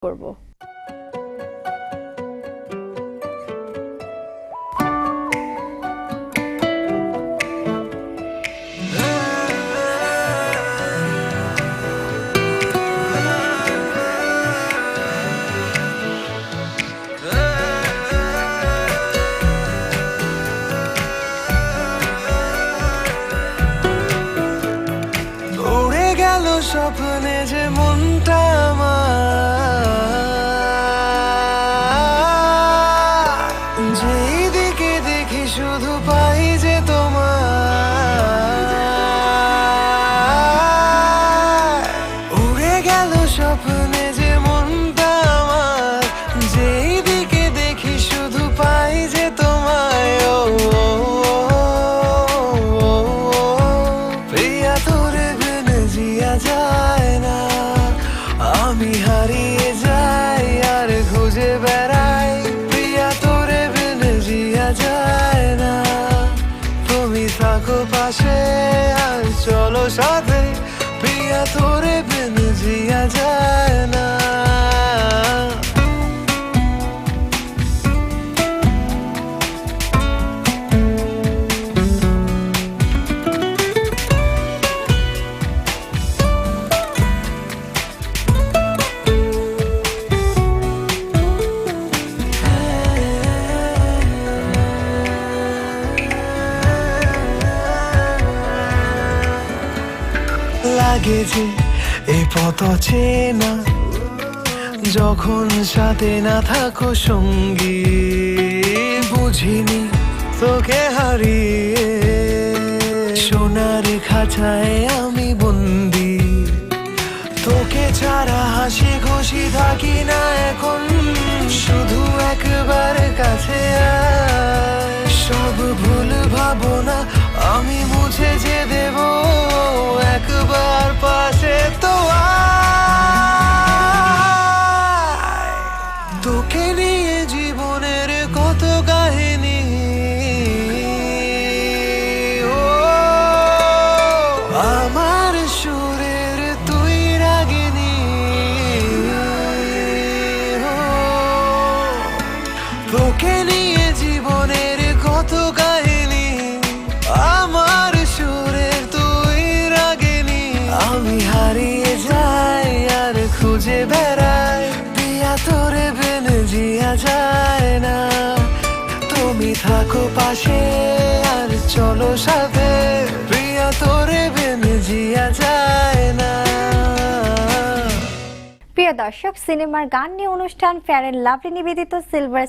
করব। উড়ে গেল স্বপ্নে যে মনটা আমার, যেই দিকে দেখি শুধু পাই যে তোমার। উড়ে গেল স্বপ্নে যে মনটা আমার, যেই দিকে দেখি শুধু পাই যে তোমায়। ও প্রিয়া তোরে বিনে জিয়া যায় না, আমি হারিয়ে যাই আর খুঁজে বেড়াই। প্রিয়া তোরে বিনে জিয়া যায় না, তুমি থাকো পাশে আর চলো সাথে। প্রিয়া তোরে বিনে জিয়া যায় না। লাগে যে এই পথ চেনা, যখন সাথে না থাকো সঙ্গী। বুঝিনি তোকে হারিয়ে সোনার খাঁচায় আমি বন্দি। তোকে ছাড়া হাসি খুশি থাকি না এখন, শুধু একবার কাছে আয়। সব ভুল ভাবনা আমি মুছে যে দেব, একবার পাশে তো আয়। তোকে নিয়ে জীবনের কত কাহিনী, ও আমার সুরের তুই রাগিনী। ও তোকে নিয়ে জীবনের কত কাহিনী, আমার সুরের তুই রাগিনী। আমি হারিয়ে যাই আর খুঁজে বেড়াই, প্রিয়া তোরে বিনে জিয়া যায় না। তুমি থাকো পাশে আর চলো সাথে, প্রিয়া তোরে বিনে জিয়া যায় না। প্রিয় দর্শক, সিনেমার গান নিয়ে অনুষ্ঠান ফেয়ার এন্ড লাভলি নিবেদিত সিলভার